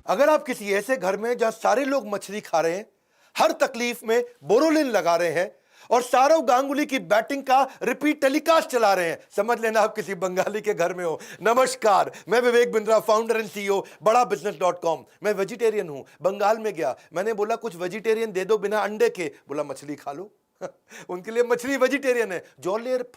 अगर आप किसी ऐसे घर में जहां सारे लोग मछली खा रहे हैं, हर तकलीफ में बोरोलिन लगा रहे हैं और सौरव गांगुली की बैटिंग का रिपीट टेलीकास्ट चला रहे हैं, समझ लेना आप किसी बंगाली के घर में हो। नमस्कार, मैं Vivek Bindra, founder and CEO बड़ा बिजनेस.com। मैं वेजिटेरियन हूं। बंगाल में गया, मैंने बोला कुछ वेजिटेरियन दे दो बिना अंडे के। बोला मछली खा लो। उनके लिए मछली वेजिटेरियन है। जौलेर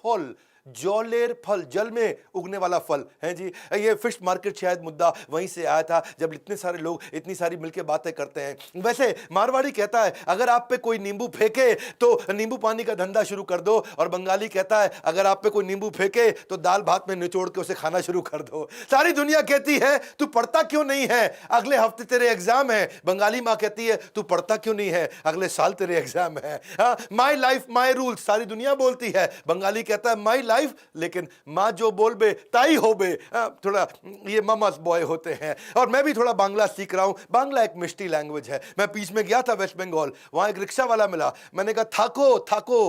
फल, जल में उगने वाला फल है जी। ये फिश मार्केट शायद मुद्दा वहीं से आया था, जब इतने सारे लोग इतनी सारी मिलके बातें करते हैं। वैसे मारवाड़ी कहता है अगर आप पे कोई नींबू फेंके तो नींबू पानी का धंधा शुरू कर दो, और बंगाली कहता है अगर आप पे कोई नींबू फेंके तो दाल भात में निचोड़ के उसे खाना शुरू कर दो। सारी दुनिया कहती है तू पढ़ता क्यों नहीं है, अगले हफ्ते तेरे एग्जाम है। बंगाली माँ कहती है तू पढ़ता क्यों नहीं है, अगले साल तेरे एग्जाम है। माई लाइफ माई रूल्स सारी दुनिया बोलती है, बंगाली कहता है माई लाइफ लेकिन मां जो बोलबे ताई होबे। थोड़ा ये मामास बॉय होते हैं, और मैं भी थोड़ा बांग्ला सीख रहा हूं। बांग्ला एक मिष्टी लैंग्वेज है। मैं बीच में गया था वेस्ट बंगाल, वहां एक रिक्शा वाला मिला। मैंने कहा थाको थाको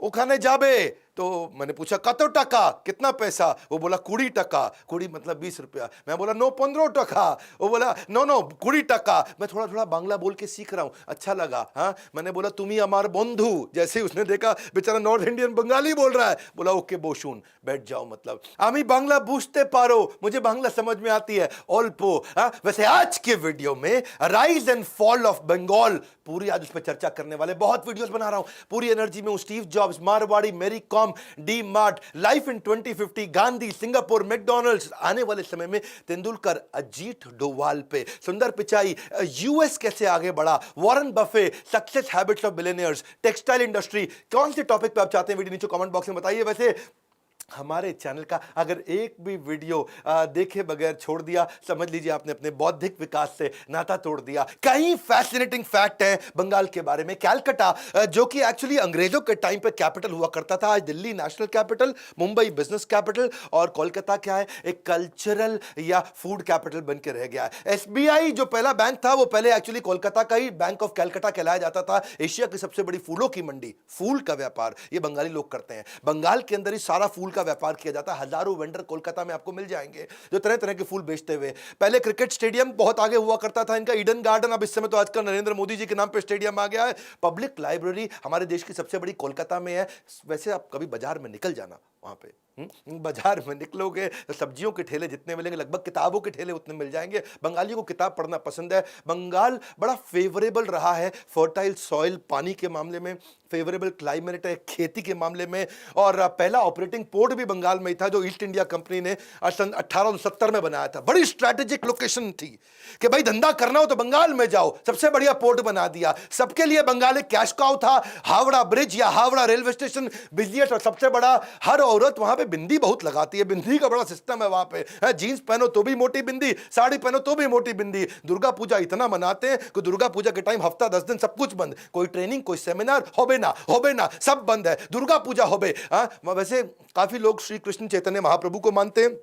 ओखाने जाबे, तो मैंने पूछा कतो टका, कितना पैसा? वो बोला 20 टका। 20 मतलब 20 रुपया। मैं बोला नो 15 टका। वो बोला नो 20 टका। मैं थोड़ा थोड़ा बांग्ला बोल के सीख रहा हूं, अच्छा लगा। मैंने बोला तुम्ही अमार बंधु। जैसे ही उसने देखा बेचारा नॉर्थ इंडियन बंगाली बोल रहा है, बोला ओके बोशुन, बैठ जाओ। मतलब आमी बांग्ला बूझते पारो, मुझे बांग्ला समझ में आती है अल्पो। वैसे आज के वीडियो में rise and fall of Bengal, पूरी आज उस पर चर्चा करने वाले। बहुत वीडियोस बना रहा हूं, पूरी एनर्जी में हूं। स्टीव जॉब्स, मारवाड़ी, मेरी com, D mart, life in 2050, Gandhi, Singapore, McDonald's, आने वाले समय में तेंदुलकर, अजीत डोवाल पे, सुंदर पिचाई, यूएस कैसे आगे बढ़ा, Warren Buffett, success habits of billionaires, textile industry. कौन से टॉपिक पे आप चाहते हैं वीडियो नीचे कमेंट बॉक्स में बताइए। वैसे हमारे चैनल का अगर एक भी वीडियो देखे बगैर छोड़ दिया, समझ लीजिए आपने अपने बौद्धिक विकास से नाता तोड़ दिया। कई फैसिनेटिंग फैक्ट हैं बंगाल के बारे में। कैलकाटा जो कि एक्चुअली अंग्रेजों के टाइम पे कैपिटल हुआ करता था, आज Delhi national capital, Mumbai business capital, और कोलकाता क्या है, एक कल्चरल या फूड कैपिटल बन के रह गया है। एसबीआई जो पहला बैंक था वो पहले एक्चुअली कोलकाता का ही बैंक ऑफ कैलकाटा कहलाया जाता था। एशिया की सबसे बड़ी फूलों की मंडी, फूल का व्यापार ये बंगाली लोग करते हैं। बंगाल के अंदर ही सारा फूल का व्यापार किया जाता है। हजारों वेंडर कोलकाता में आपको मिल जाएंगे जो तरह तरह के फूल बेचते हुए। पहले क्रिकेट स्टेडियम बहुत आगे हुआ करता था इनका, ईडन गार्डन, अब इस समय तो आजकल नरेंद्र मोदी जी के नाम पे स्टेडियम आ गया है। पब्लिक लाइब्रेरी हमारे देश की सबसे बड़ी कोलकाता में है। वैसे आप कभी बाजार में निकल जाना, वहां पे बाजार में निकलोगे तो सब्जियों के ठेले जितने मिलेंगे, लगभग किताबों के ठेले उतने मिल जाएंगे। बंगालियों को किताब पढ़ना पसंद है। बंगाल बड़ा फेवरेबल रहा है फर्टाइल सॉइल, पानी के मामले में, फेवरेबल क्लाइमेट है खेती के मामले में। और पहला ऑपरेटिंग पोर्ट भी बंगाल में ही था जो ईस्ट इंडिया कंपनी ने सन 1870 में बनाया था। बड़ी स्ट्रैटेजिक लोकेशन थी कि भाई धंधा करना हो तो बंगाल में जाओ, सबसे बढ़िया पोर्ट बना दिया। सबके लिए बंगाल एक कैश काउ था। हावड़ा ब्रिज या हावड़ा रेलवे स्टेशन बिजलीट, और सबसे बड़ा, हर औरत वहां पे बिंदी बहुत लगाती है। बिंदी का बड़ा सिस्टम है वहां पे। जींस पहनो तो भी मोटी बिंदी, साड़ी पहनो तो भी मोटी बिंदी। दुर्गा पूजा इतना मनाते हैं कि दुर्गा पूजा के टाइम हफ्ता 10 दिन सब कुछ बंद, कोई ट्रेनिंग, कोई सेमिनार होबे ना, सब बंद है। दुर्गा पूजा होबे। वैसे काफी लोग श्री कृष्ण चैतन्य महाप्रभु को मानते हैं।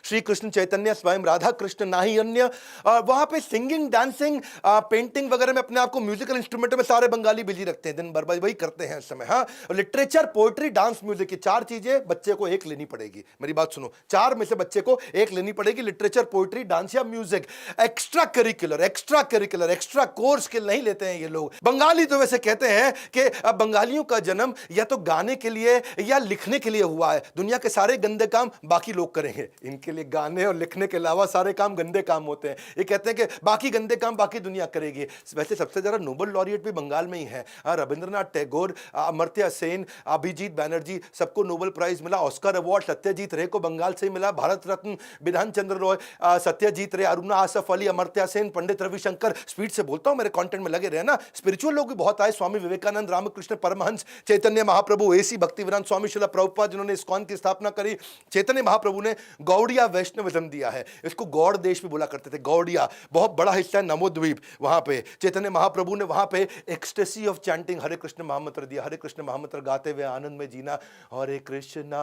श्री कृष्ण चैतन्य स्वयं राधा कृष्ण ना ही अन्य। वहां पे सिंगिंग, डांसिंग, पेंटिंग वगैरह में अपने आप को म्यूजिकल इंस्ट्रूमेंट में सारे बंगाली बिजी रखते हैं, दिन भर वही करते हैं इस समय। लिटरेचर, पोएट्री, डांस, म्यूजिक, ये 4 चीजें बच्चे को एक लेनी पड़ेगी। मेरी बात सुनो, 4 में से बच्चे को एक लेनी पड़ेगी, लिटरेचर, पोएट्री, डांस या music. Extra curricular, extra course के नहीं लेते हैं ये लोग। बंगाली तो वैसे कहते हैं कि बंगालियों का जन्म या तो गाने के लिए या लिखने के लिए हुआ है। दुनिया के सारे गंदे काम बाकी लोग करेंगे, इनके लिए गाने और लिखने के अलावा सारे काम गंदे काम होते हैं। ये कहते हैं कि बाकी गंदे काम बाकी दुनिया करेगी। वैसे सबसे ज्यादा नोबेल लॉरिएट भी बंगाल में ही है। रविंद्रनाथ टैगोर, अमर्त्य सेन, अभिजीत बैनर्जी, सबको नोबेल प्राइज मिला। ऑस्कर अवार्ड सत्यजीत रे को बंगाल से ही मिला। भारत रत्न बिधान चंद्र रॉय, सत्यजीत रे, अरुणा आसफ अली, अमर्त्य सेन, पंडित रविशंकर। स्पीड से बोलता हूं, मेरे कंटेंट में लगे रहे ना। स्पिरिचुअल लोग भी बहुत आए, स्वामी विवेकानंद, रामकृष्ण परमहंस, चैतन्य महाप्रभु, एसी भक्तिवेदांत स्वामी, शिला प्रभुपाद जिन्होंने इस्कॉन की स्थापना करी। चैतन्य महाप्रभु ने गौड़िया वैष्णविज्म दिया है, इसको गौड़ देश भी बोला करते थे। गौड़िया बहुत बड़ा हिस्सा है नमोद्वीप, वहां पे चैतन्य महाप्रभु ने वहां पे एक्सटेसी ऑफ चैंटिंग हरे कृष्ण महामंत्र दिया। हरे कृष्ण महामंत्र गाते हुए आनंद में जीना, हरे कृष्णा,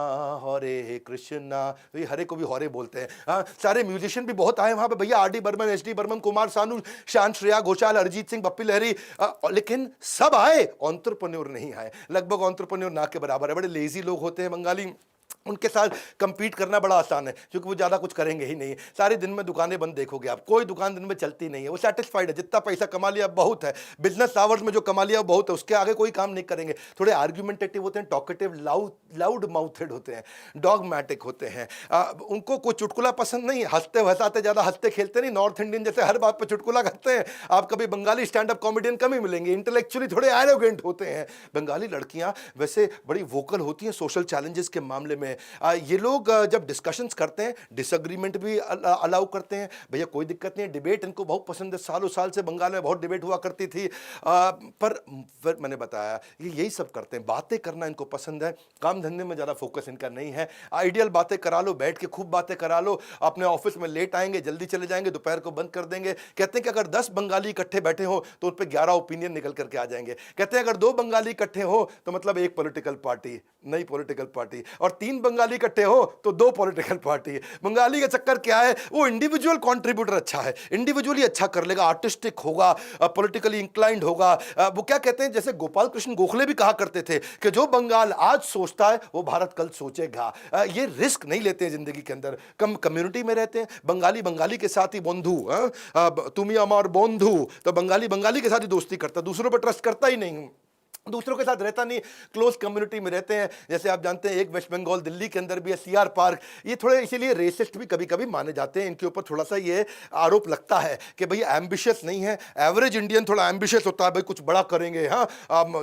ये हरे को भी हरे बोलते हैं। सारे म्यूजिशियन भी बहुत आए वहां पे भैया, R D Burman, H D Burman, Kumar Sanu, Shaan, Shreya Ghoshal, Arijit Singh, Bappi Lahiri. लेकिन सब आए, एंटरप्रेन्योर नहीं आए। लगभग एंटरप्रेन्योर ना के बराबर है। बड़े लेजी लोग होते हैं बंगाली। उनके साथ compete करना बड़ा आसान है क्योंकि वो ज़्यादा कुछ करेंगे ही नहीं। सारे दिन में दुकानें बंद देखोगे आप, कोई दुकान दिन में चलती नहीं है। वो सेटिस्फाइड है, जितना पैसा कमा लिया बहुत है, बिजनेस आवर्स में जो कमा लिया वो बहुत है, उसके आगे कोई काम नहीं करेंगे। थोड़े आर्ग्यूमेंटेटिव होते हैं, टॉकेटिव, लाउड माउथेड होते हैं, डॉगमैटिक होते हैं। उनको कोई चुटकुला पसंद नहीं, हंसते हंसाते, ज़्यादा हंसते खेलते नहीं, नॉर्थ इंडियन जैसे हर बात पर चुटकुला करते हैं। आप कभी बंगाली स्टैंड अप कॉमेडियन कम ही मिलेंगे, इंटेलेक्चुअली थोड़े एरोगेंट होते हैं। बंगाली लड़कियां वैसे बड़ी वोकल होती हैं सोशल चैलेंजेस के मामले में। ये लोग जब डिस्कशंस करते हैं, डिसएग्रीमेंट भी अलाउ करते हैं, भैया कोई दिक्कत नहीं है, डिबेट इनको बहुत पसंद है। सालों साल से बंगाल में बहुत डिबेट हुआ करती थी। पर फिर मैंने बताया ये यही सब करते हैं, बातें करना इनको पसंद है, काम धंधे में ज़्यादा फोकस इनका नहीं है। आइडियल बातें करा लो, बैठ के खूब बातें करा लो, अपने ऑफिस में लेट आएंगे, जल्दी चले जाएंगे, दोपहर को बंद कर देंगे। कहते हैं कि अगर 10 बंगाली इकट्ठे बैठे हो तो उन पर 11 ओपिनियन निकल करके आ जाएंगे। कहते हैं अगर 2 बंगाली इकट्ठे हो तो मतलब एक पॉलिटिकल पार्टी, नई पॉलिटिकल पार्टी, और 3 बंगाली इकट्ठे हो तो 2 पॉलिटिकल पार्टी है। बंगाली का चक्कर क्या है, वो इंडिविजुअल कंट्रीब्यूटर अच्छा है, इंडिविजुअली अच्छा कर लेगा, आर्टिस्टिक होगा, पॉलिटिकली इंक्लाइंड होगा। वो क्या कहते हैं, जैसे गोपाल कृष्ण गोखले भी कहा करते थे कि जो बंगाल आज सोचता है वो भारत कल सोचेगा। ये रिस्क नहीं लेते हैं जिंदगी के अंदर, कम कम्युनिटी में रहते हैं। बंगाली बंगाली के साथ ही बंधु, तुम ही अमार बंधु, तो बंगाली बंगाली के साथ ही दोस्ती करता, दूसरों पर ट्रस्ट करता ही नहीं, दूसरों के साथ रहता नहीं, क्लोज कम्युनिटी में रहते हैं। जैसे आप जानते हैं एक वेस्ट बंगाल दिल्ली के अंदर भी है, सीआर पार्क। ये थोड़े इसीलिए रेसिस्ट भी कभी कभी माने जाते हैं। इनके ऊपर थोड़ा सा ये आरोप लगता है कि भाई एम्बिशियस नहीं है। एवरेज इंडियन थोड़ा एम्बिशियस होता है, भाई कुछ बड़ा करेंगे। हाँ,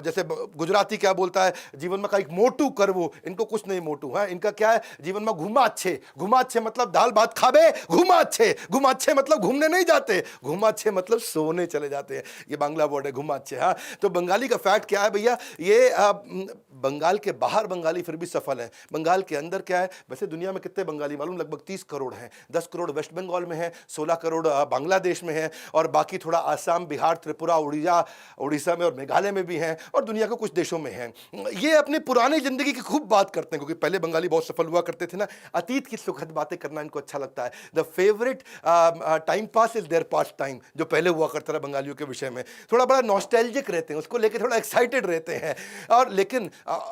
जैसे गुजराती क्या बोलता है, जीवन में कहीं मोटू करवो, इनको कुछ नहीं मोटू है। इनका क्या है, जीवन में घुमा अच्छे, घुमा अच्छे मतलब दाल भात खाबे, घुमा अच्छे, घुमा अच्छे मतलब घूमने नहीं जाते, घुमा अच्छे मतलब सोने चले जाते हैं। ये बांग्ला वर्ड है घुमा अच्छे। हाँ, तो बंगाली का फैक्ट क्या है भैया, ये बंगाल के बाहर बंगाली फिर भी सफल है, बंगाल के अंदर क्या है, वैसे दुनिया में कितने बंगाली मालूम, लगभग 30 करोड़ हैं। 10 करोड़ वेस्ट बंगाल में है, 16 करोड़ बांग्लादेश में है, और बाकी थोड़ा आसाम, बिहार, त्रिपुरा, उड़ीसा में और मेघालय में भी हैं, और दुनिया के कुछ देशों में हैं। ये अपनी पुरानी जिंदगी की खूब बात करते हैं, क्योंकि पहले बंगाली बहुत सफल हुआ करते थे ना, अतीत की सुखद बातें करना इनको अच्छा लगता है। The favourite time pass is there pass time, जो पहले हुआ करता था बंगालियों के विषय में, थोड़ा बड़ा नॉस्टैल्जिक रहते हैं, उसको लेकर थोड़ा एक्साइटेड रहते हैं। और लेकिन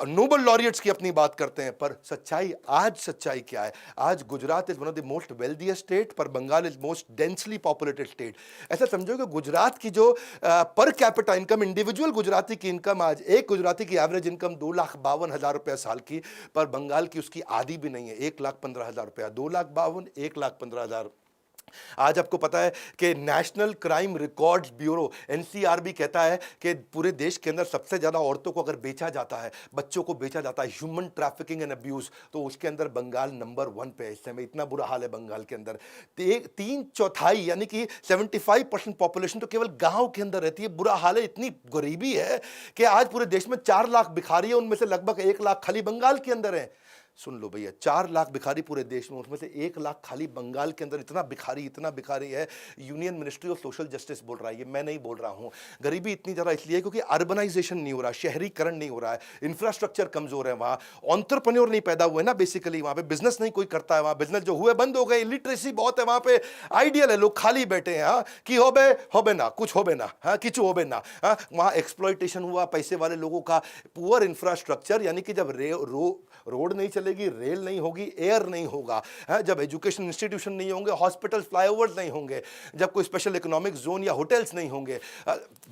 नोबल लॉरियट्स की अपनी बात करते हैं। पर सच्चाई, आज सच्चाई क्या है, आज Gujarat is one of the most wealthiest state, पर Bengal is most densely populated state. ऐसा समझो कि गुजरात की जो per capita income, individual Gujarati की इनकम, आज एक गुजराती की एवरेज इनकम 2,52,000 रुपया साल की, पर बंगाल की उसकी आधी भी नहीं है, 1,15,000 रुपया। 2,52,000, 1,15,000। आज आपको पता है कि national crime records bureau NCRB कहता है कि पूरे देश के अंदर सबसे ज्यादा औरतों को अगर बेचा जाता है, बच्चों को बेचा जाता है, ह्यूमन ट्रैफिकिंग एंड अब्यूज, तो उसके अंदर बंगाल नंबर 1 पे है। इस समय इतना बुरा हाल है बंगाल के अंदर। 3/4 यानी कि 75% पॉपुलेशन तो केवल गांव के अंदर रहती है। बुरा हाल है, इतनी गरीबी है कि आज पूरे देश में 4 लाख भिखारी है, उनमें से लगभग 1 लाख खाली बंगाल के अंदर है। सुन लो भैया, 4 लाख भिखारी पूरे देश में, उसमें से 1 लाख खाली बंगाल के अंदर। इतना भिखारी है। Union ministry of social justice बोल रहा है, ये मैं नहीं बोल रहा हूं। गरीबी इतनी ज्यादा इसलिए क्योंकि अर्बनाइजेशन नहीं हो रहा, शहरीकरण नहीं हो रहा है, इंफ्रास्ट्रक्चर कमजोर है, वहां एंटरप्रेन्योर नहीं पैदा हुए ना, बेसिकली वहां पे बिजनेस नहीं कोई करता है, वहां बिजनेस जो हुए बंद हो गए, इलिटरेसी बहुत है वहां पे, आइडियल है, लोग खाली बैठे हैं। हाँ, कि होबे ना, कुछ होबे ना, हाँ किचु होबे ना। हाँ, वहां एक्सप्लॉइटेशन हुआ पैसे वाले लोगों का, पुअर इंफ्रास्ट्रक्चर, यानी कि जब रोड नहीं चलेगी, रेल नहीं होगी, एयर नहीं होगा, जब एजुकेशन इंस्टीट्यूशन नहीं होंगे, हॉस्पिटल, फ्लाईओवर्स नहीं होंगे, जब कोई स्पेशल इकोनॉमिक जोन या होटल्स नहीं होंगे।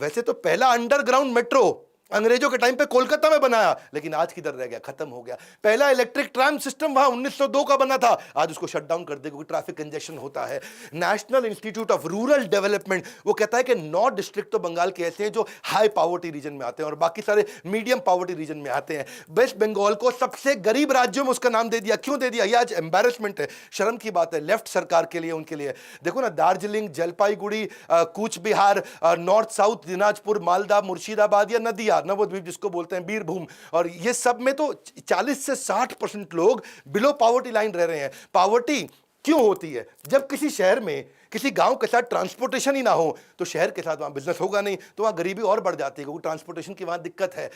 वैसे तो पहला अंडरग्राउंड मेट्रो अंग्रेजों के टाइम पे कोलकाता में बनाया, लेकिन आज किधर रह गया, खत्म हो गया। पहला इलेक्ट्रिक ट्राम सिस्टम वहां 1902 का बना था, आज उसको शट डाउन कर दे क्योंकि ट्रैफिक कंजेशन होता है। National institute of rural development वो कहता है कि 9 डिस्ट्रिक्ट तो बंगाल के ऐसे हैं जो हाई पावर्टी रीजन में आते हैं और बाकी सारे मीडियम पावर्टी रीजन में आते हैं। वेस्ट बंगाल को सबसे गरीब राज्यों में उसका नाम दे दिया। क्यों दे दिया? ये आज एम्बैरेसमेंट है, शर्म की बात है लेफ्ट सरकार के लिए, उनके लिए। देखो ना, दार्जिलिंग, जलपाईगुड़ी, कूच बिहार, नॉर्थ साउथ दिनाजपुर, मालदा, मुर्शिदाबाद या नदिया, नवद्वीप जिसको बोलते हैं, बीरभूम, और ये सब में तो 40 से 60% लोग बिलो पावर्टी लाइन रह रहे हैं। पावर्टी क्यों होती है? जब किसी शहर में किसी गांव के साथ ट्रांसपोर्टेशन ही ना हो तो शहर के साथ वहां बिजनेस होगा नहीं, तो वहां गरीबी और बढ़ जाती है क्योंकि ट्रांसपोर्टेशन की वहां दिक्कत है।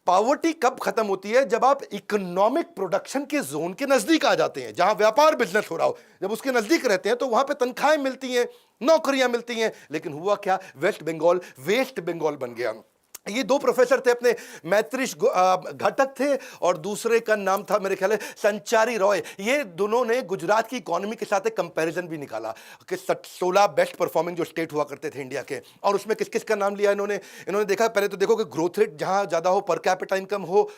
पावर्टी कब खत्म होती है? जब आप इकोनॉमिक प्रोडक्शन के जोन के नजदीक आ जाते हैं, जहां व्यापार बिजनेस हो रहा हो, जब उसके नजदीक रहते हैं तो वहां पे तनख्वाहें मिलती हैं, नौकरियां मिलती हैं। लेकिन हुआ क्या? वेस्ट बंगाल बन गया। ये दो प्रोफेसर थे, अपने मैत्रिश घटक थे और दूसरे का नाम था मेरे ख्याल है संचारी रॉय। ये दोनों ने गुजरात की इकोनॉमी के साथ एक कंपैरिजन भी निकाला कि 16 बेस्ट परफॉर्मिंग जो स्टेट हुआ करते थे इंडिया के, और उसमें किस किस का नाम लिया इन्होंने। इन्होंने देखा, पहले तो देखो कि ग्रोथ रेट जहां ज्यादा हो, पर कैपिटा इनकम हो,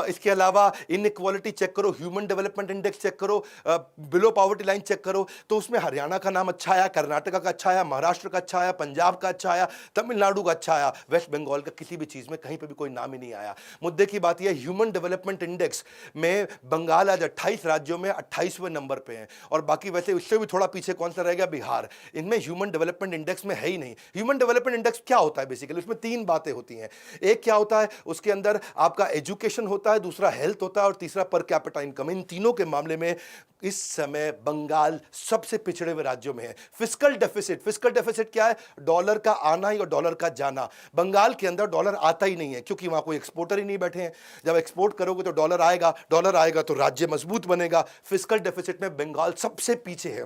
इसके अलावा इनइक्वालिटी चेक करो, ह्यूमन डेवलपमेंट इंडेक्स चेक करो, बिलो पॉवर्टी लाइन चेक करो, तो उसमें हरियाणा का नाम अच्छा आया, कर्नाटका का अच्छा आया, महाराष्ट्र का अच्छा आया, पंजाब का अच्छा आया, तमिलनाडु का अच्छा आया। वेस्ट बंगाल का किसी भी चीज में कहीं पे भी कोई नाम ही नहीं आया। मुद्दे की बात यह, ह्यूमन डेवलपमेंट इंडेक्स में बंगाल आज 28 राज्यों में 28वें नंबर पे है, और बाकी वैसे उससे भी थोड़ा पीछे कौन सा रह गया, बिहार। इनमें ह्यूमन डेवलपमेंट इंडेक्स में है ही नहीं। ह्यूमन डेवलपमेंट इंडेक्स क्या होता है बेसिकली, उसमें तीन बातें होती हैं। एक क्या होता है, उसके अंदर आपका एजुकेशन होता है, दूसरा हेल्थ होता है, और तीसरा पर कैपिटा इनकम। इन तीनों के मामले में इस समय बंगाल सबसे पिछड़े हुए राज्यों में है। फिस्कल डेफिसिट क्या है, डॉलर का आना और डॉलर का जाना। बंगाल के अंदर डॉलर आता ही नहीं है, क्योंकि वहां कोई एक्सपोर्टर ही नहीं बैठे हैं। जब एक्सपोर्ट करोगे तो डॉलर आएगा तो राज्य मजबूत बनेगा। फिस्कल डेफिसिट में बंगाल सबसे पीछे है।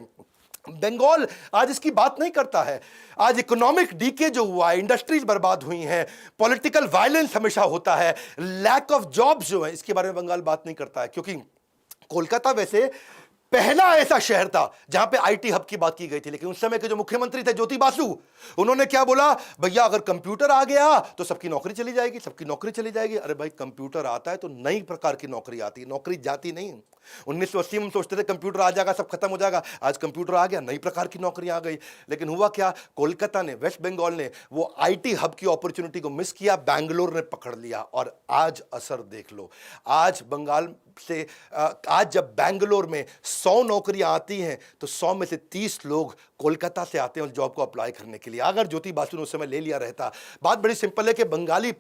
बंगाल आज इसकी बात नहीं करता है। आज इकोनॉमिक डीके जो हुआ है, इंडस्ट्रीज बर्बाद हुई हैं, पॉलिटिकल वायलेंस हमेशा होता है, लैक ऑफ जॉब्स जो है, इसके बारे में बंगाल बात नहीं करता है। क्योंकि कोलकाता वैसे पहला ऐसा शहर था जहां पे आईटी हब की बात की गई थी, लेकिन उस समय के जो मुख्यमंत्री थे ज्योति बासु, उन्होंने क्या बोला, भैया अगर कंप्यूटर आ गया तो सबकी नौकरी चली जाएगी, सबकी नौकरी चली जाएगी। अरे भाई, कंप्यूटर आता है तो नई प्रकार की नौकरी आती है, नौकरी जाती नहीं। 1980 में सोचते थे कंप्यूटर आ जाएगा सब खत्म हो जाएगा, आज कंप्यूटर आ गया, नई प्रकार की नौकरी आ गई। लेकिन हुआ क्या, कोलकाता ने, वेस्ट बंगाल ने वो आईटी हब की अपॉर्चुनिटी को मिस किया, बैंगलोर ने पकड़ लिया, और आज असर देख लो। आज बंगाल से आज जब बैंगलोर में 100 नौकरियां आती हैं तो 100 में से 30 लोग कोलकाता से आते हैं उस जॉब को अप्लाई करने के लिए। अगर ज्योति बासु ने उस समय ले लिया रहता, बात बड़ी सिंपल है कि बंगाली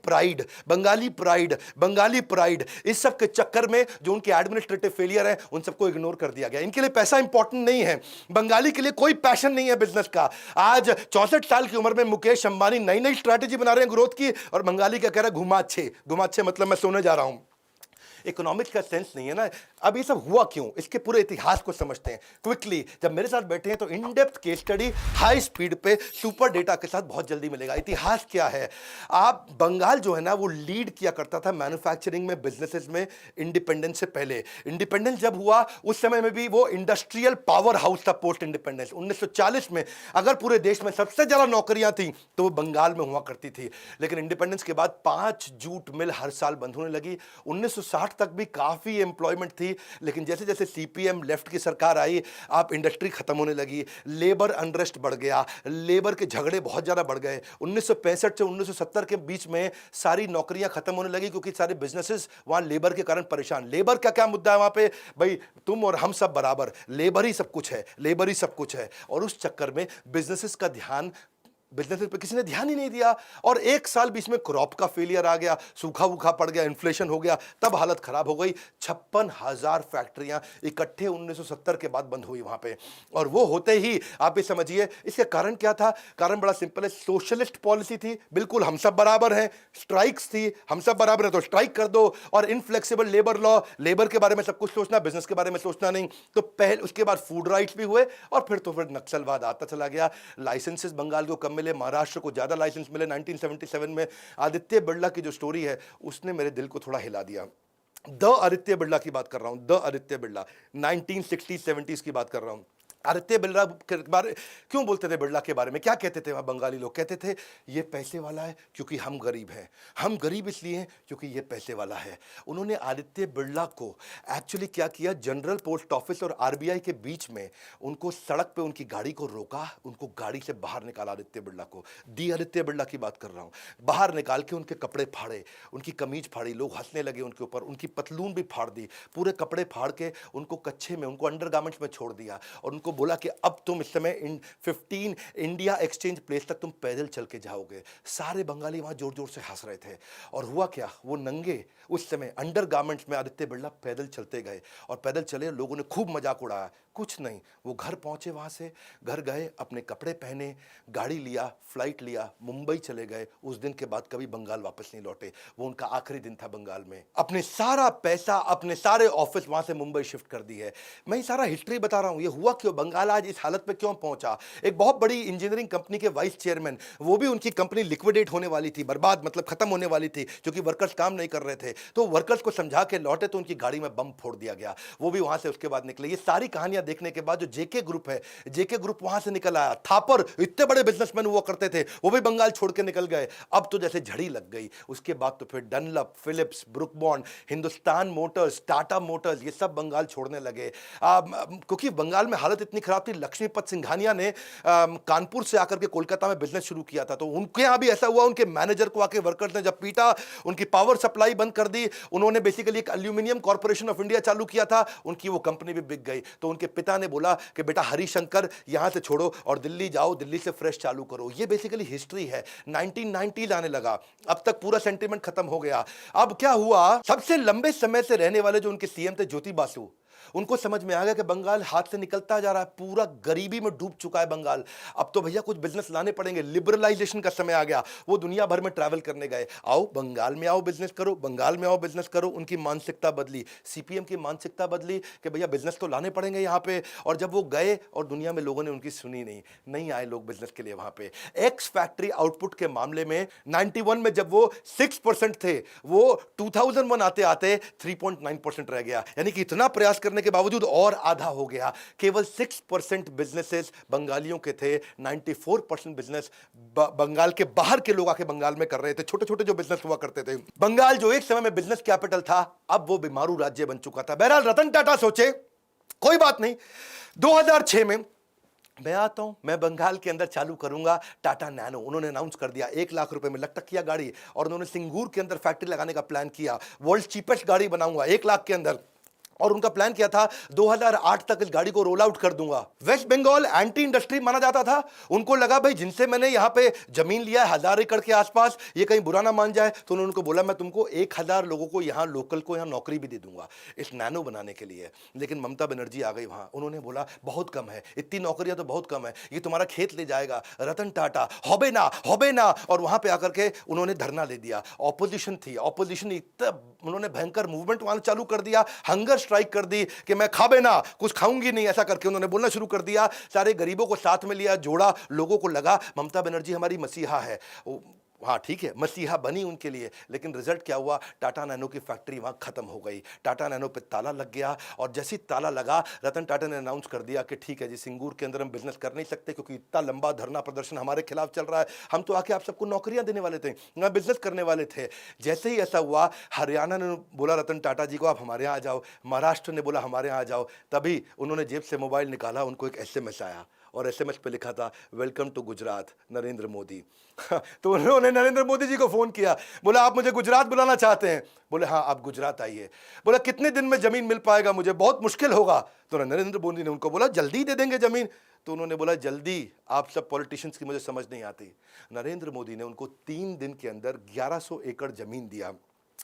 प्राइड इस सब के चक्कर में जो उनके एडमिनिस्ट्रेटिव फेलियर है, उन सबको इग्नोर कर दिया गया। इनके लिए पैसा इंपॉर्टेंट नहीं है, बंगाली के लिए कोई पैशन नहीं है बिजनेस का। आज 64 साल की उम्र में मुकेश अंबानी नई नई स्ट्रैटेजी बना रहे हैं ग्रोथ की, और बंगाली क्या कह रहा है, घुमा अच्छे मतलब मैं सोने जा रहा हूं। इकोनॉमिक्स का सेंस नहीं है ना। अब ये सब हुआ क्यों, इसके पूरे इतिहास को समझते हैं क्विकली। जब मेरे साथ बैठे हैं तो in depth case study high speed पे सुपर डेटा के साथ बहुत जल्दी मिलेगा। इतिहास क्या है, आप बंगाल जो है ना वो लीड किया करता था मैन्युफैक्चरिंग में, बिजनेसेस में, इंडिपेंडेंस से पहले। इंडिपेंडेंस जब हुआ उस समय में भी वो इंडस्ट्रियल पावर हाउस था पोस्ट इंडिपेंडेंस। 1940 में अगर पूरे देश में सबसे ज्यादा नौकरियां थी तो वो बंगाल में हुआ करती थी। लेकिन इंडिपेंडेंस के बाद 5 जूट मिल हर साल बंद होने लगी। 1960 तक भी काफी एम्प्लॉयमेंट थी, लेकिन जैसे जैसे सीपीएम लेफ्ट की सरकार आई, आप इंडस्ट्री खत्म होने लगी, लेबर अनरेस्ट बढ़ गया, लेबर के झगड़े बहुत ज्यादा बढ़ गए। 1965 से 1970 के बीच में सारी नौकरियां खत्म होने लगी, क्योंकि सारे बिजनेसेस वहां लेबर के कारण परेशान। लेबर का क्या मुद्दा है वहां पे, भाई तुम और हम सब बराबर, लेबर ही सब कुछ है। और उस चक्कर में बिजनेसेस पे किसी ने ध्यान ही नहीं दिया, और एक साल बीच में क्रॉप का फेलियर आ गया, सूखा वूखा पड़ गया, इन्फ्लेशन हो गया, तब हालत खराब हो गई। 56,000 फैक्ट्रियां इकट्ठे 1970 के बाद बंद हुई वहां पे। और वो होते ही आप ये समझिए इसके कारण क्या था, कारण बड़ा सिंपल है, सोशलिस्ट पॉलिसी थी, बिल्कुल हम सब बराबर हैं, स्ट्राइक्स थी, हम सब बराबर है तो स्ट्राइक कर दो, और इनफ्लेक्सिबल लेबर लॉ, लेबर के बारे में सब कुछ सोचना, बिजनेस के बारे में सोचना नहीं। तो पहले उसके बाद फूड राइट्स भी हुए, और फिर नक्सलवाद आता चला गया। लाइसेंसेस बंगाल को कम मिले, महाराष्ट्र को ज्यादा लाइसेंस मिले। 1977 में आदित्य बिरला की जो स्टोरी है उसने मेरे दिल को थोड़ा हिला दिया। द आदित्य बिरला की बात कर रहा हूं, द आदित्य बिरला, 1960-70s की बात कर रहा हूं। आदित्य बिरला के बारे क्यों बोलते थे, बिरला के बारे में क्या कहते थे वहाँ बंगाली लोग, कहते थे ये पैसे वाला है क्योंकि हम गरीब हैं, हम गरीब इसलिए हैं क्योंकि ये पैसे वाला है। उन्होंने आदित्य बिरला को एक्चुअली क्या किया, जनरल पोस्ट ऑफिस और आरबीआई के बीच में उनको सड़क पे उनकी गाड़ी को रोका, उनको गाड़ी से बाहर निकाला आदित्य बिरला को। दी आदित्य बिरला की बात कर रहा हूँ। बाहर निकाल के उनके कपड़े फाड़े, उनकी कमीज फाड़ी, लोग हंसने लगे उनके ऊपर, उनकी पतलून भी फाड़ दी, पूरे कपड़े फाड़ के उनको कच्छे में, उनको अंडरगारमेंट्स में छोड़ दिया, और उनको बोला कि अब तुम इस समय इन 15 इंडिया एक्सचेंज प्लेस तक तुम पैदल चल के जाओगे। सारे बंगाली वहां जोर जोर से हंस रहे थे। और हुआ क्या, वो नंगे उस समय अंडरगारमेंट्स में आदित्य बिरला पैदल चलते गए, और पैदल चले, लोगों ने खूब मजाक उड़ाया। कुछ नहीं, वो घर पहुंचे, वहां से घर गए, अपने कपड़े पहने, गाड़ी लिया, फ्लाइट लिया, मुंबई चले गए। उस दिन के बाद कभी बंगाल वापस नहीं लौटे। वो उनका आखिरी दिन था बंगाल में। अपने सारा पैसा, अपने सारे ऑफिस वहां से मुंबई शिफ्ट कर दी है। मैं ये सारा हिस्ट्री बता रहा हूं, ये हुआ क्यों, बंगाल आज इस हालत पे क्यों पहुंचा। एक बहुत बड़ी इंजीनियरिंग कंपनी के वाइस चेयरमैन, वो भी उनकी कंपनी लिक्विडेट होने वाली थी, बर्बाद मतलब खत्म होने वाली थी, क्योंकि वर्कर्स काम नहीं कर रहे थे। तो वर्कर्स को समझा के लौटे तो उनकी गाड़ी में बम फोड़ दिया गया, वो भी वहां से उसके बाद निकले। ये सारी कहानियां देखने के बाद जो जेके ग्रुप है, जेके ग्रुप वहां से निकल आया। थापर इतने बड़े बिजनेसमैन हुआ करते थे, वो भी बंगाल छोड़ के निकल गए। अब तो जैसे झड़ी लग गई। उसके बाद तो फिर Dunlop, Philips, Brooke Bond, Hindustan Motors, Tata Motors, ये सब बंगाल छोड़ने लगे। क्योंकि बंगाल में हालत इतनी खराब थी। लक्ष्मीपत सिंघानिया ने कानपुर से आकर के कोलकाता में बिजनेस शुरू किया था, तो उनके यहां भी ऐसा हुआ। उनके मैनेजर को आके वर्कर्स ने जब पीटा, उनकी पावर सप्लाई बंद कर दी। उन्होंने बेसिकली एक एल्यूमिनियम कॉर्पोरेशन ऑफ इंडिया चालू किया था, उनकी वो कंपनी भी बिक गई। तो उनके पिता ने बोला कि बेटा हरिशंकर यहां से छोड़ो और दिल्ली जाओ, दिल्ली से फ्रेश चालू करो। ये बेसिकली हिस्ट्री है। 1990 आने लगा, अब तक पूरा सेंटीमेंट खत्म हो गया। अब क्या हुआ, सबसे लंबे समय से रहने वाले जो उनके सीएम थे ज्योति बासु, उनको समझ में आ गया कि बंगाल हाथ से निकलता जा रहा है, पूरा गरीबी में डूब चुका है बंगाल। अब तो भैया कुछ बिजनेस लाने पड़ेंगे, लिबरलाइजेशन का समय आ गया। वो दुनिया भर में ट्रैवल करने गए, आओ बंगाल में आओ बिजनेस करो, बंगाल में आओ बिजनेस करो। उनकी मानसिकता बदली, सीपीएम की मानसिकता बदली कि भैया बिजनेस तो लाने पड़ेंगे यहाँ पे। और जब वो गए और दुनिया में लोगों ने उनकी सुनी नहीं आए लोग बिजनेस के लिए वहां पे। एक्स फैक्ट्री आउटपुट के मामले में 91 में जब वो 6% थे, वो 2001 आते आते 3.9% रह गया। यानी कि इतना प्रयास करने के बावजूद और आधा हो गया। केवल 6% बिजनेसेस बंगालियों के थे, 94% बिजनेस बंगाल के बाहर के लोग आके बंगाल में कर रहे थे। छोटे छोटे जो बिजनेस हुआ करते थे। बंगाल जो एक समय में बिजनेस कैपिटल था, अब वो बीमारू राज्य बन चुका था। बहरहाल रतन टाटा सोचे कोई बात नहीं, 2006 में मैं आता हूं, मैं बंगाल के अंदर चालू करूंगा टाटा नैनो। उन्होंने अनाउंस कर दिया, 1 लाख रुपए में लटक किया गाड़ी, और उन्होंने सिंगूर के अंदर फैक्ट्री लगाने का प्लान किया। वर्ल्ड चीपेस्ट गाड़ी बनाऊंगा 1 लाख के अंदर, और उनका प्लान किया था 2008 तक इस गाड़ी को रोल आउट कर दूंगा। वेस्ट बंगाल एंटी इंडस्ट्री माना जाता था। उनको लगा भाई जिनसे मैंने यहां पे जमीन लिया है 1000 एकड़ के आसपास, ये कहीं बुरा ना मान जाए, तो उन्होंने उनको बोला मैं तुमको 1000 लोगों को यहां लोकल को यहां नौकरी भी दे दूंगा इस नैनो बनाने के लिए। लेकिन ममता बनर्जी आ गई वहां, उन्होंने बोला बहुत कम है, इतनी नौकरियां तो बहुत कम है, ये तुम्हारा खेत ले जाएगा रतन टाटा, होबे ना। और वहां पे आकर के उन्होंने धरना दे दिया। ऑपोजिशन थी, ऑपोजिशन इतना उन्होंने भयंकर मूवमेंट वहां चालू कर दिया, हंगर स्ट्राइक कर दी कि मैं खाबे ना, कुछ खाऊंगी नहीं, ऐसा करके उन्होंने बोलना शुरू कर दिया। सारे गरीबों को साथ में लिया, जोड़ा। लोगों को लगा ममता बनर्जी हमारी मसीहा है। हाँ ठीक है, मसीहा बनी उनके लिए, लेकिन रिजल्ट क्या हुआ, टाटा नैनो की फैक्ट्री वहां खत्म हो गई। टाटा नैनो पे ताला लग गया, और जैसे ताला लगा, रतन टाटा ने अनाउंस कर दिया कि ठीक है जी, सिंगूर के अंदर हम बिजनेस कर नहीं सकते क्योंकि इतना लंबा धरना प्रदर्शन हमारे खिलाफ चल रहा है। हम तो आके आप सबको नौकरियां देने वाले थे, ना बिजनेस करने वाले थे। जैसे ही ऐसा हुआ, हरियाणा ने बोला रतन टाटा जी को आप हमारे यहाँ आ जाओ, महाराष्ट्र ने बोला हमारे यहाँ आ जाओ। तभी उन्होंने जेब से मोबाइल निकाला, उनको एक SMS आया, और SMS पे लिखा था वेलकम टू गुजरात नरेंद्र मोदी। तो उन्होंने नरेंद्र मोदी जी को फोन किया, बोला आप मुझे गुजरात बुलाना चाहते हैं? बोले हाँ आप गुजरात आइए। बोला कितने दिन में जमीन मिल पाएगा मुझे, बहुत मुश्किल होगा। तो नरेंद्र मोदी ने उनको बोला जल्दी दे देंगे जमीन। तो उन्होंने बोला जल्दी, आप सब पॉलिटिशियंस की मुझे समझ नहीं आती। नरेंद्र मोदी ने उनको 3 दिन के अंदर 1100 एकड़ जमीन दिया।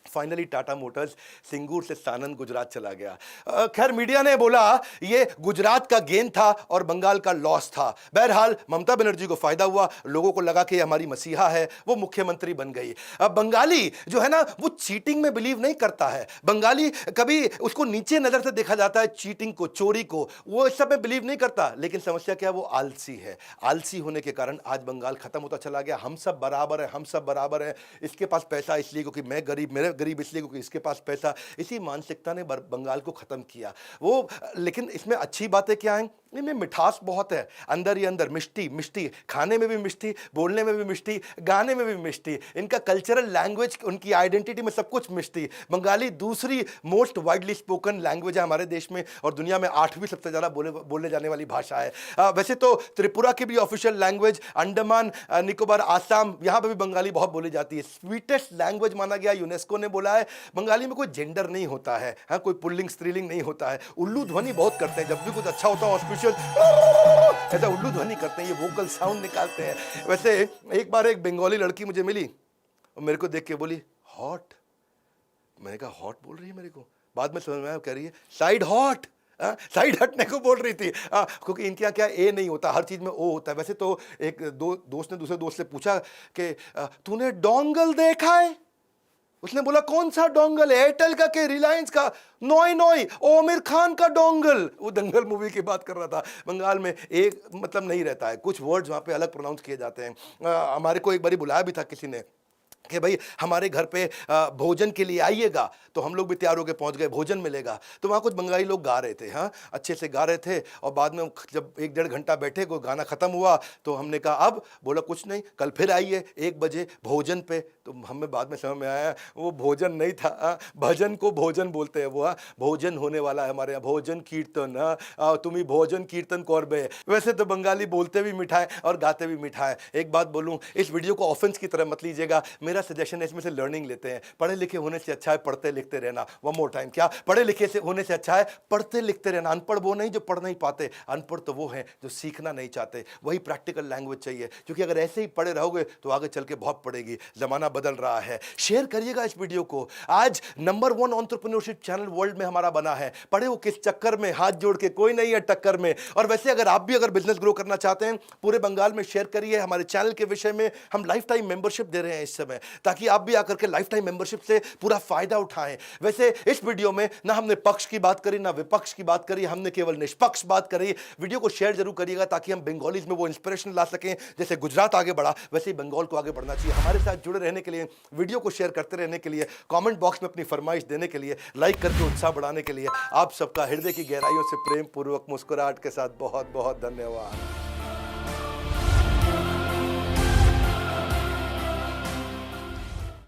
फाइनली टाटा मोटर्स सिंगूर से सानंद गुजरात चला गया। खैर मीडिया ने बोला ये गुजरात का गेन था और बंगाल का लॉस था। बहरहाल ममता बनर्जी को फायदा हुआ, लोगों को लगा कि हमारी मसीहा है, वो मुख्यमंत्री बन गई। अब बंगाली जो है ना, वो चीटिंग में बिलीव नहीं करता है। बंगाली कभी उसको नीचे नजर से देखा जाता है, चीटिंग को, चोरी को, वो इस सब में बिलीव नहीं करता। लेकिन समस्या क्या है, वो आलसी है। आलसी होने के कारण आज बंगाल खत्म होता चला गया। हम सब बराबर है, हम सब बराबर है, इसके पास पैसा इसलिए क्योंकि मैं गरीब, मेरे गरीब इसलिए क्योंकि इसके पास पैसा। इसी मानसिकता ने बंगाल को खत्म किया। वो लेकिन इसमें अच्छी बातें क्या हैं, इनमें मिठास बहुत है, अंदर ही अंदर मिष्टी मिष्टी, खाने में भी मिष्टी, बोलने में भी मिष्टी, गाने में भी मिष्टी। इनका कल्चरल लैंग्वेज, उनकी आइडेंटिटी में सब कुछ मिष्टी। बंगाली दूसरी मोस्ट वाइडली स्पोकन लैंग्वेज है हमारे देश में, और दुनिया में 8वीं सबसे ज़्यादा बोले जाने वाली भाषा है। वैसे तो त्रिपुरा की भी ऑफिशियल लैंग्वेज, अंडमान निकोबार, आसाम, यहाँ पर भी बंगाली बहुत बोली जाती है। स्वीटेस्ट लैंग्वेज माना गया, यूनेस्को ने बोला है। बंगाली में कोई जेंडर नहीं होता है, हाँ, कोई पुल्लिंग स्त्रीलिंग नहीं होता है। उल्लू ध्वनि बहुत करते हैं, जब भी कुछ अच्छा होता है ऐसा उल्लू ध्वनि करते हैं, ये वोकल साउंड निकालते हैं। वैसे एक बार एक बंगाली लड़की मुझे मिली और मेरे को देख के बोली हॉट। मैंने कहा हॉट बोल रही है मेरे को, बाद में समझ में आया कह रही है साइड हॉट, साइड हटने को बोल रही थी। क्योंकि इनके यहाँ क्या ए नहीं होता, हर चीज में ओ होता है। वैसे तो एक दोस्त ने दूसरे दोस्त से पूछा कि तूने डोंगल देखा है? उसने बोला कौन सा डोंगल, एयरटेल का के रिलायंस का? नोई नोई, आमिर खान का डोंगल। वो दंगल मूवी की बात कर रहा था। बंगाल में एक मतलब नहीं रहता है, कुछ वर्ड्स वहाँ पे अलग प्रोनाउंस किए जाते हैं। हमारे को एक बारी बुलाया भी था किसी ने कि भाई हमारे घर पे भोजन के लिए आइएगा, तो हम लोग भी तैयार होकर पहुंच गए, भोजन मिलेगा। तो वहाँ कुछ बंगाली लोग गा रहे थे, हाँ अच्छे से गा रहे थे। और बाद में जब 1-1.5 घंटा बैठे, कोई गाना ख़त्म हुआ, तो हमने कहा अब, बोला कुछ नहीं, कल फिर आइए 1 बजे भोजन पे। तो हमें बाद में समझ में आया वो भोजन नहीं था, भजन को भोजन बोलते हैं वो। भोजन होने वाला है हमारे यहाँ, भोजन कीर्तन, तुम्हें भोजन कीर्तन कौरबे। वैसे तो बंगाली बोलते भी मीठा है और गाते भी मीठा है। एक बात बोलूँ, इस वीडियो को ऑफेंस की तरह मत लीजिएगा, मेरा सजेशन है इसमें से लर्निंग लेते हैं। पढ़े लिखे होने से अच्छा है पढ़ते लिखते रहना। वन मोर टाइम, क्या पढ़े लिखे से होने से अच्छा है पढ़ते लिखते रहना। अनपढ़ वो नहीं जो पढ़ नहीं पाते, अनपढ़ तो वो हैं जो सीखना नहीं चाहते। वही प्रैक्टिकल लैंग्वेज चाहिए, क्योंकि अगर ऐसे ही पढ़े रहोगे तो आगे चल के बहुत पड़ेगी। जमाना बदल रहा है। शेयर करिएगा इस वीडियो को। आज नंबर 1 एंटरप्रेन्योरशिप चैनल वर्ल्ड में हमारा बना है। पढ़े हो किस चक्कर में, हाथ जोड़ के, कोई नहीं है टक्कर में। और वैसे अगर आप भी अगर बिजनेस ग्रो करना चाहते हैं, पूरे बंगाल में शेयर करिए। हमारे चैनल के विषय में हम लाइफ टाइम मेंबरशिप दे रहे हैं इस समय, ताकि आप भी आकर के लाइफ टाइम मेंबरशिप से पूरा फायदा उठाएं। वैसे इस वीडियो में ना हमने पक्ष की बात करी ना विपक्ष की बात करी, हमने केवल निष्पक्ष बात करी। वीडियो को शेयर जरूर करिएगा ताकि हम बंगालीज में वो इंस्पिरेशन ला सकें। जैसे गुजरात आगे बढ़ा, वैसे ही बंगाल को आगे बढ़ना चाहिए। हमारे साथ जुड़े रहने के लिए, वीडियो को शेयर करते रहने के लिए, कमेंट बॉक्स में अपनी फरमाइश देने के लिए, लाइक करके उत्साह बढ़ाने के लिए आप सबका हृदय की गहराइयों से प्रेम पूर्वक मुस्कुराहट के साथ बहुत बहुत धन्यवाद।